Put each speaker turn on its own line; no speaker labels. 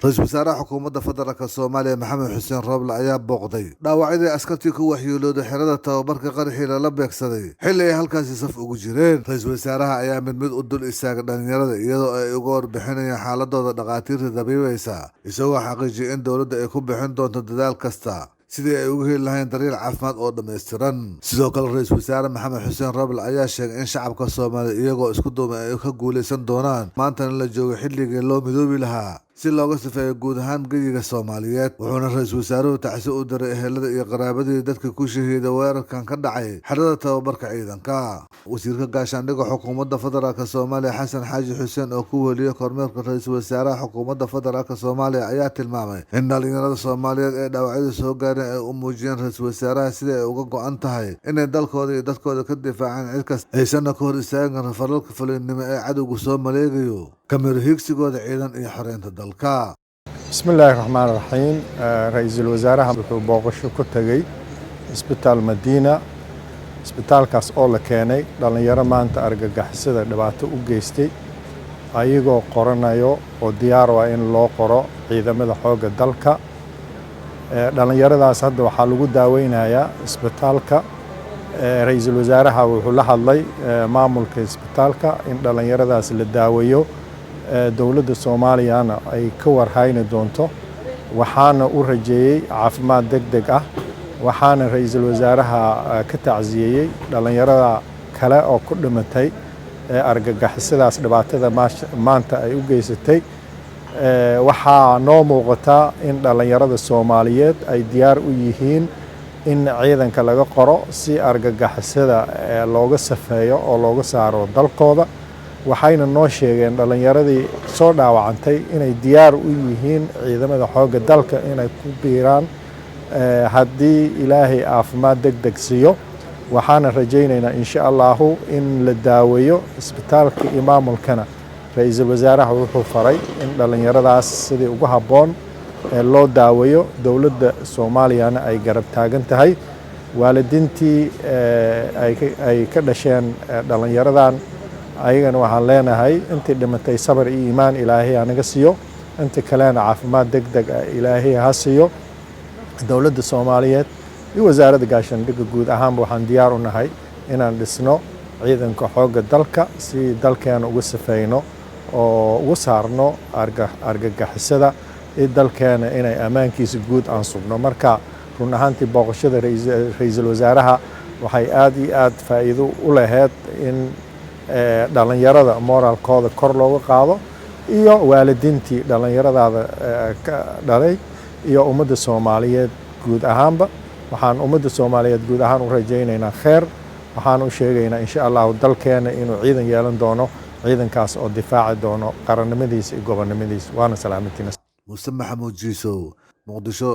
رئيس وزراء حكومة فدرالك الصومالية محمد حسين روبل ayaa booqday dhaawacyadii askartii ku waxyeelooday xerada tababarka qaraxii lala beegsaday xilli ay halkaasi saf ugu jireen. Ra'iisul wasaaraha ayaa mid u dul istaagay dhalinyarada iyadoo ay uga warbixinayaan xaaladooda dhaqaatiirta dabiibaysa, isagoo xaqiijiyay in dowladda ay ku bixin doonto dadaal kasta sidii ay uga heli lahayn daryeel caafimaad oo dhammaystiran. Sidoo kale ra'iisul wasaare maxamed xuseen roobel ayaa sheegay in shacabka Soomaaliya iyagoo isku duuban ay ka guuleysan doonaan maantana la joogo xilligii loo midoobi lahaa si looga sifeeyo guud ahaan geyiga Soomaaliyeed. Wuxuuna ra'iisul wasaaruhu tacsi u diray ehelada iyo qaraabadii dadka ku shahiiday weerarkan ka dhacay xerada tababarka ciidanka. Wasiirka gaashaandhigga xukuumadda federaalka Soomaaliya Xasan Xaaji Xuseen oo ku weliyay kormeerka ra'iisul wasaaraha xukuumadda federaalka Soomaaliya ayaa tilmaamay in dhalinyarada Soomaaliyeed ee dhaawacyada soo gaareen ay u muujiyeen ra'iisul wasaaraha sidii ay uga go'an tahay inay dalkooda iyo dadkooda ka difaacaan cid kasta aysanna ka hor istaagin falalka fulinnimo ee cadowgu soo maleegayo kamiro higsigooda ciidan iyo xoreynta dalka.
بسم الله الرحمن الرحيم رئيس الوزراء wuxuu booqasho ku tagay isbitaal Madiina isbitaalkaas oo la keenay dhalinyaro maanta argagixisada dhibaato u geystay ayagoo qoranayo oo diyaar ah in loo qoro ciidamada xooga dalka. dhalinyaradaas hadda waxaa lagu daaweynayaa isbitaalka. ra'iisul wasaaraha wuxuu la hadlay maamulka isbitaalka in dhalinyaradaas la daaweeyo dowladda Soomaaliyana ay ka warhayni doonto, waxaana u rajeeyay caafimaad degdeg ah. waxaana ra'iisul wasaaraha ka tacsiyay dhalinyarada kale oo ku dhimatay argagixisadaas dhibaatada maanta ay u geysatay. waxaa noo muuqata in dhalinyarada Soomaaliyeed ay diyaar u yihiin in ciidanka laga qoro si argagixisada looga safeeyo oo looga saaro dalkooda. waxayna noo sheegeen dhalinyaradii soo dhaawacantay inay diyaar u yihiin ciidamada xooga dalka inay ku biiraan haddii ilaahay caafimaad degdeg siiyo. waxaana rajaynaynaa insha allahu in la daaweeyo isbitaalka iyo maamulkana. ra'iisul wasaaraha wuxuu faray in dhalinyaradaas sidii ugu habboon loo daaweeyo. dowladda Soomaaliyana ay garab taagan tahay. waalidiintii ay ka dhasheen dhalinyaradan ayagana waxaan leenahay intii dhimatay sabar iyo iimaan ilaahay anaga siiyo, inta kalena caafimaad degdeg ilaahay ha siiyo. dowladda Soomaaliyeed iyo wasaaradda gaashaandhigga guud ahaan waxaan diyaar u nahay inaan dhisno ciidanka xooga dalka si dalkeena uga safeyno oo ugu saarno argagixisada iyo dalkeena inay ammaankiisa guud aan sugno. marka run ahaantii booqashada ra'iisul wasaaraha waxay aad iyo aad faa'iido u lahayd in dhalinyarada moraalkooda kor looga qaado iyo waalidiintii dhalinyaradaada ka dhalay iyo ummadda Soomaaliyeed guud ahaanba. waxaan ummadda Soomaaliyeed guud ahaan u rajaynaynaa khair. waxaan u sheegaynaa insha Allah dalkeena inuu ciidan yeelan doono, ciidankaas oo difaaci doono qarannimadiisa iyo gobonnimadiisa. waana salaamintiina.
Muuse Maxamuud Jiisow, Muqdisho.